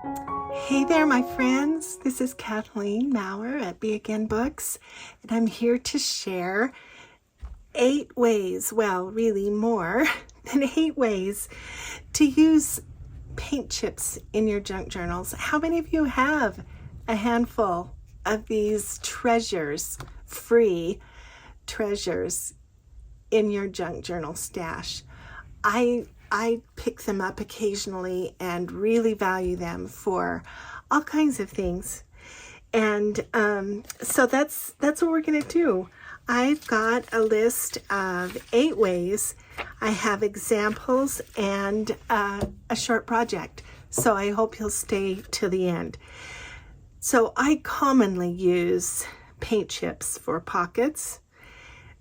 Hey there, my friends. This is Kathleen Maurer at Be Again Books, and I'm here to share 8 ways, well, really more than 8 ways to use paint chips in your junk journals. How many of you have a handful of these treasures, free treasures, in your junk journal stash? I pick them up occasionally and really value them for all kinds of things. And so that's what we're going to do. I've got a list of 8 ways. I have examples and a short project. So I hope you'll stay to the end. So I commonly use paint chips for pockets,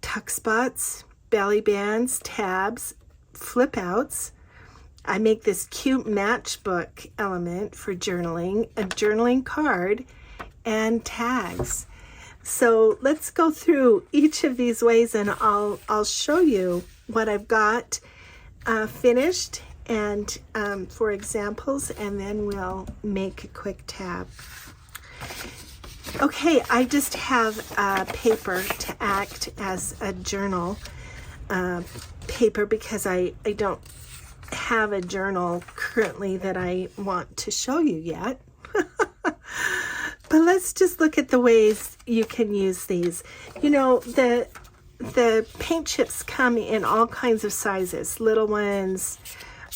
tuck spots, belly bands, tabs, flip outs. I make this cute matchbook element for journaling, a journaling card, and tags. So let's go through each of these ways, and I'll show you what I've got finished and for examples, and then we'll make a quick tab. Okay, I just have paper to act as a journal paper because I don't have a journal currently that I want to show you yet. But let's just look at the ways you can use these. You know, the paint chips come in all kinds of sizes, little ones,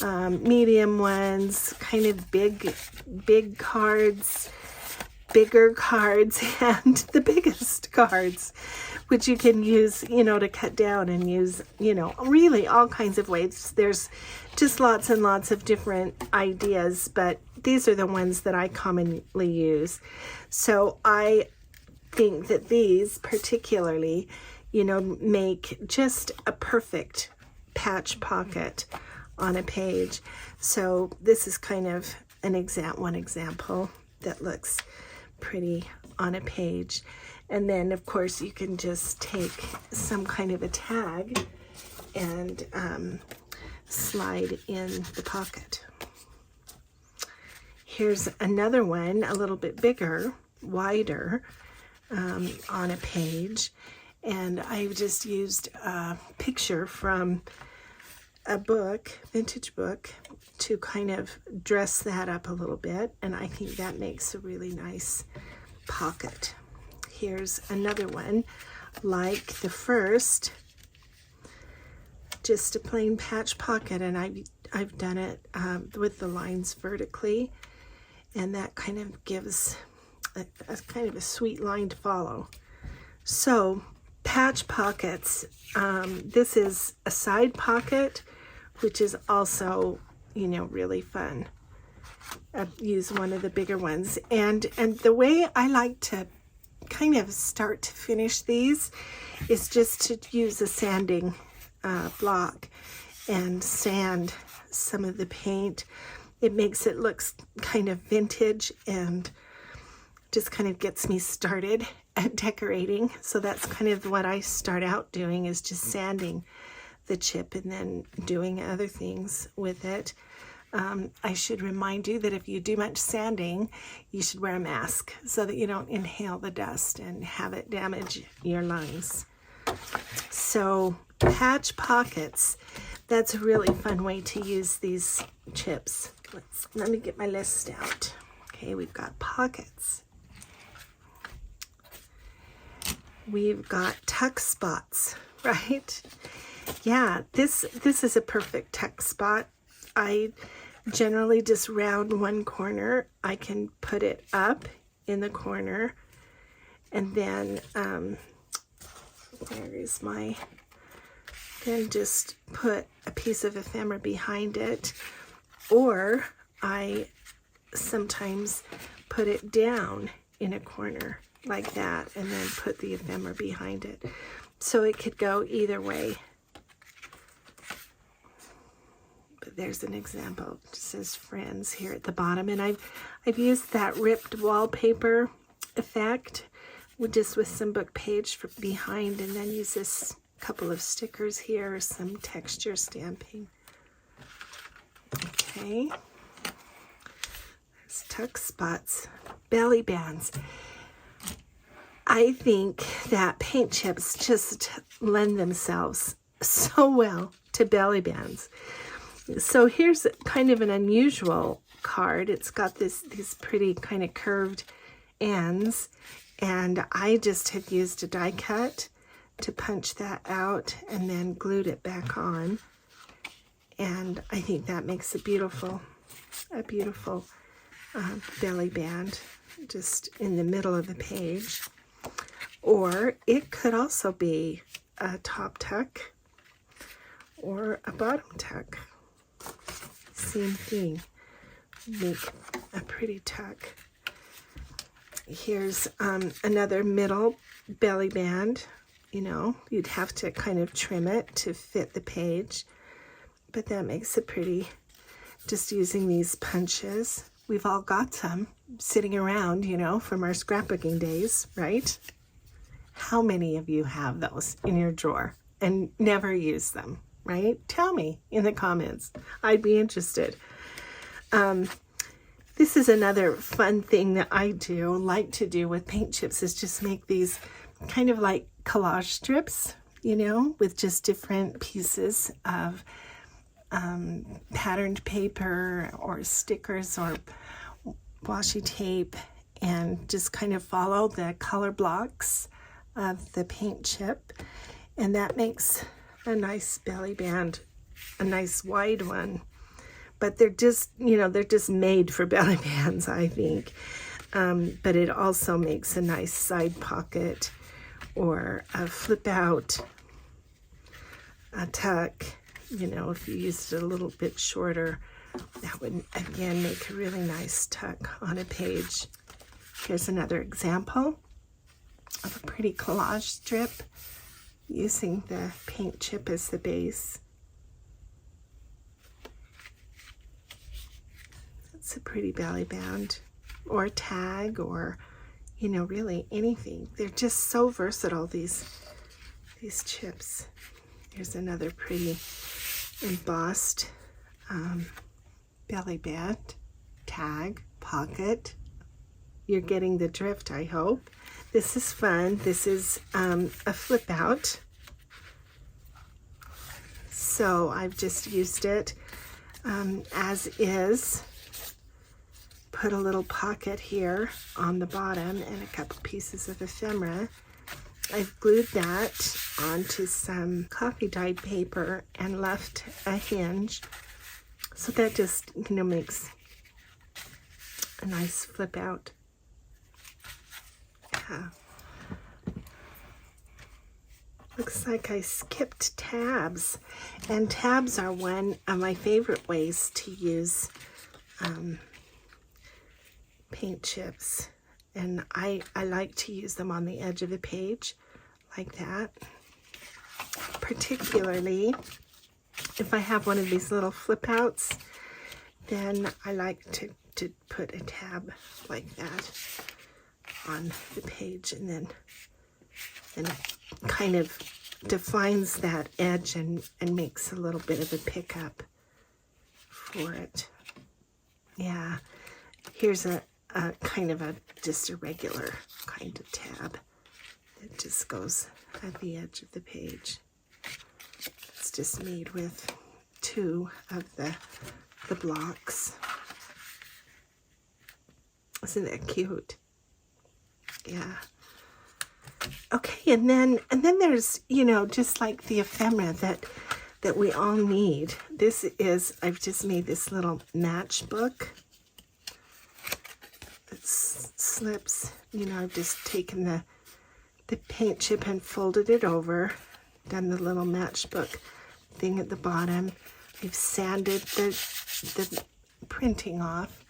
medium ones, kind of big cards, bigger cards, and the biggest cards, which you can use, to cut down and use, really all kinds of ways. There's just lots and lots of different ideas, but these are the ones that I commonly use. So I think that these particularly, make just a perfect patch pocket on a page. So this is kind of one example that looks pretty on a page. And then, of course, you can just take some kind of a tag and slide in the pocket. Here's another one, a little bit bigger, wider, on a page. And I've just used a picture from a book, vintage book, to kind of dress that up a little bit. And I think that makes a really nice pocket. Here's another one like the first, just a plain patch pocket, and I've done it with the lines vertically, and that kind of gives a kind of a sweet line to follow. So patch pockets, this is a side pocket, which is also really fun. I've used one of the bigger ones, and the way I like to kind of start to finish these is just to use a sanding block and sand some of the paint. It makes it look kind of vintage and just kind of gets me started at decorating. So that's kind of what I start out doing, is just sanding the chip and then doing other things with it. I should remind you that if you do much sanding, you should wear a mask so that you don't inhale the dust and have it damage your lungs. So patch pockets, that's a really fun way to use these chips. Let me get my list out. Okay, we've got pockets. We've got tuck spots, right? Yeah, this is a perfect tuck spot. I generally just round one corner. I can put it up in the corner, and then then just put a piece of ephemera behind it, or I sometimes put it down in a corner like that and then put the ephemera behind it. So it could go either way. But there's an example. It says friends here at the bottom, and I've used that ripped wallpaper effect just with some book page behind, and then use this couple of stickers here, some texture stamping. Okay, There's tuck spots, belly bands. I think that paint chips just lend themselves so well to belly bands. So here's kind of an unusual card. It's got these pretty kind of curved ends, and I just had used a die cut to punch that out and then glued it back on. And I think that makes a beautiful belly band just in the middle of the page. Or it could also be a top tuck or a bottom tuck. Same thing. Make a pretty tuck. Here's another middle belly band. You know, you'd have to kind of trim it to fit the page, but that makes it pretty. Just using these punches. We've all got some sitting around, you know, from our scrapbooking days, right? How many of you have those in your drawer and never use them, right? Tell me in the comments. I'd be interested. This is another fun thing that I like to do with paint chips, is just make these kind of like collage strips, you know, with just different pieces of patterned paper or stickers or washi tape, and just kind of follow the color blocks of the paint chip, and that makes a nice belly band, a nice wide one. But they're just, you know, they're just made for belly bands, I think. But it also makes a nice side pocket or a flip out, a tuck. You know, if you used it a little bit shorter, that would again make a really nice tuck on a page. Here's another example of a pretty collage strip using the paint chip as the base. It's a pretty belly band or a tag, or, you know, really anything. They're just so versatile, these chips. Here's another pretty embossed belly band, tag, pocket. You're getting the drift, I hope. This is fun. This is a flip out. So I've just used it as is. Put a little pocket here on the bottom and a couple pieces of ephemera. I've glued that onto some coffee dyed paper and left a hinge. So that just, you know, makes a nice flip out. Yeah. Looks like I skipped tabs. And tabs are one of my favorite ways to use paint chips. And I like to use them on the edge of a page like that. Particularly if I have one of these little flip outs, then I like to put a tab like that on the page, and then it kind of defines that edge and makes a little bit of a pickup for it. Yeah, here's a kind of just a regular kind of tab that just goes at the edge of the page. It's just made with two of the blocks. Isn't that cute? Yeah. Okay, and then there's, you know, just like the ephemera that we all need. This is, I've just made this little matchbook that slips. You know, I've just taken the paint chip and folded it over, done the little matchbook thing at the bottom. I've sanded the printing off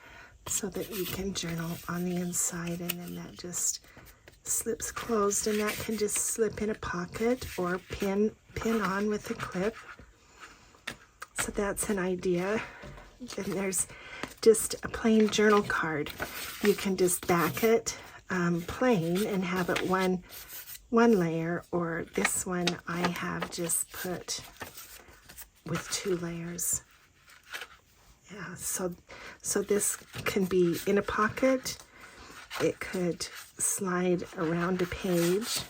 so that you can journal on the inside, and then that just slips closed, and that can just slip in a pocket or pin on with a clip. So that's an idea. Then there's just a plain journal card. You can just back it plain and have it one layer, or this one I have just put with 2 layers. Yeah, so this can be in a pocket. It could slide around a page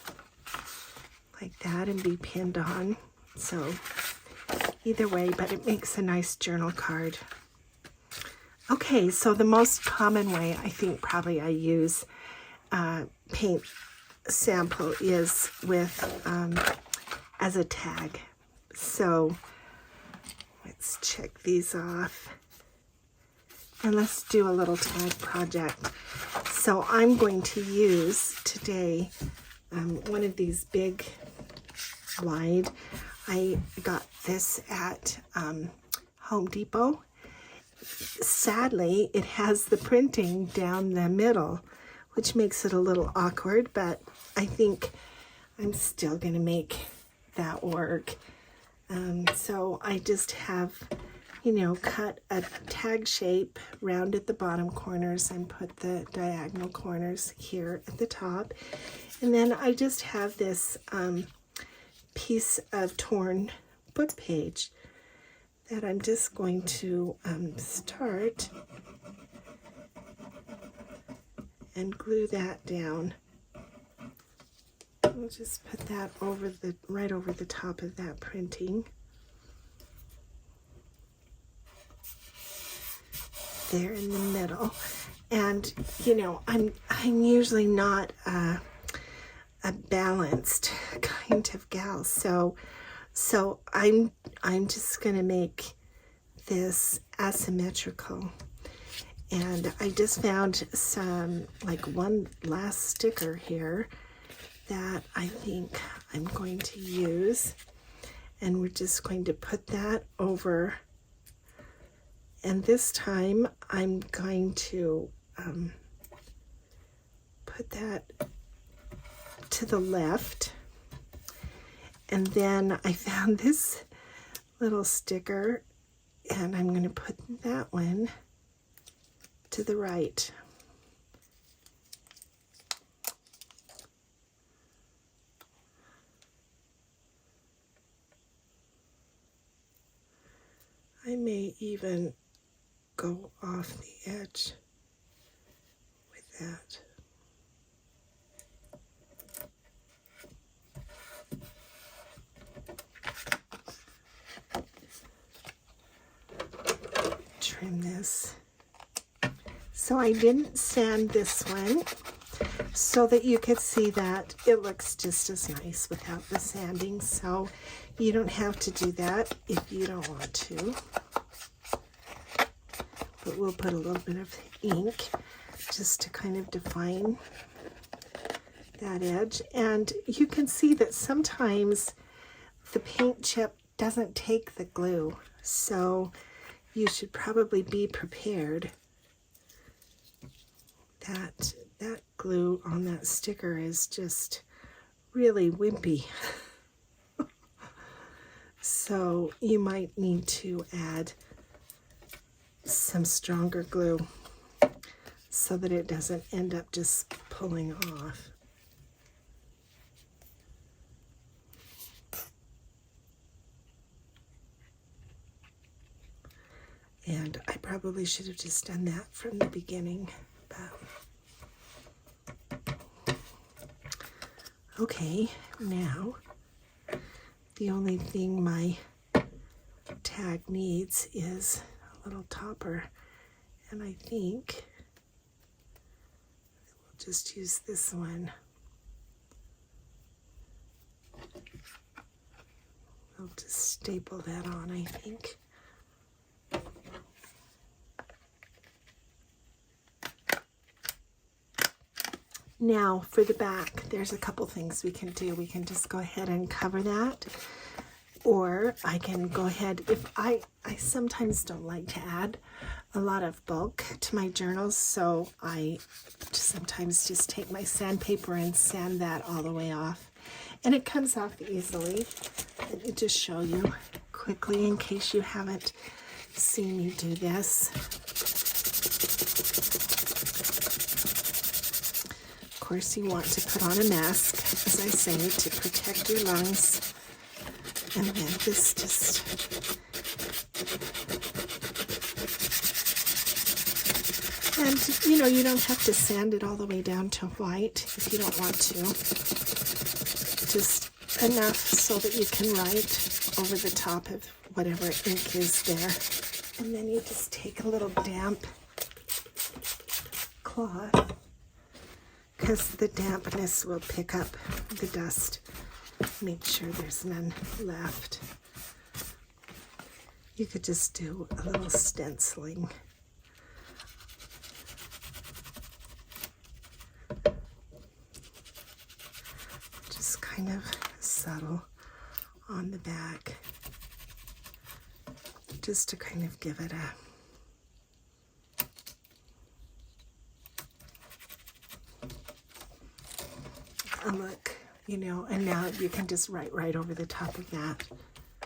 like that and be pinned on. So either way, but it makes a nice journal card. Okay, so the most common way I think probably I use paint sample is with as a tag. So let's check these off and let's do a little tag project. So I'm going to use today one of these big wide. I got this at Home Depot. Sadly, it has the printing down the middle, which makes it a little awkward, but I think I'm still going to make that work. So I just have, you know, cut a tag shape, rounded the bottom corners, and put the diagonal corners here at the top. And then I just have this piece of torn book page that I'm just going to start and glue that down. We'll just put that over right over the top of that printing. There in the middle. And you know, I'm usually not a balanced kind of gal, so I'm just gonna make this asymmetrical. And I just found some, like, one last sticker here that I think I'm going to use, and we're just going to put that over. And this time I'm going to put that to the left. And then I found this little sticker, and I'm going to put that one to the right. I may even go off the edge with that. Trim this. So I didn't sand this one so that you could see that it looks just as nice without the sanding. So you don't have to do that if you don't want to. But we'll put a little bit of ink just to kind of define that edge. And you can see that sometimes the paint chip doesn't take the glue. So you should probably be prepared that that glue on that sticker is just really wimpy. So you might need to add some stronger glue so that it doesn't end up just pulling off. And I probably should have just done that from the beginning, but okay, now the only thing my tag needs is a little topper, and I think we'll just use this one. We'll just staple that on, I think. Now for the back, there's a couple things we can do. We can just go ahead and cover that, or I can go ahead, if I sometimes don't like to add a lot of bulk to my journals, so I sometimes just take my sandpaper and sand that all the way off, and it comes off easily. Let me just show you quickly in case you haven't seen me do this. Of course, you want to put on a mask, as I say, to protect your lungs. And then this just And, you know, you don't have to sand it all the way down to white if you don't want to. Just enough so that you can write over the top of whatever ink is there. And then you just take a little damp cloth, because the dampness will pick up the dust. Make sure there's none left. You could just do a little stenciling. Just kind of subtle on the back, just to kind of give it a look, you know, and now you can just write right over the top of that.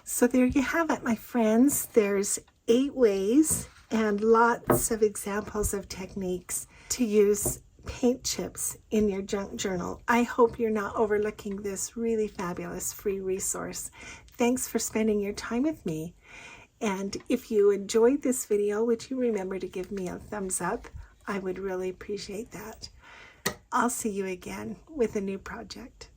So there you have it, my friends. There's 8 ways and lots of examples of techniques to use paint chips in your junk journal. I hope you're not overlooking this really fabulous free resource. Thanks for spending your time with me. And if you enjoyed this video, would you remember to give me a thumbs up? I would really appreciate that. I'll see you again with a new project.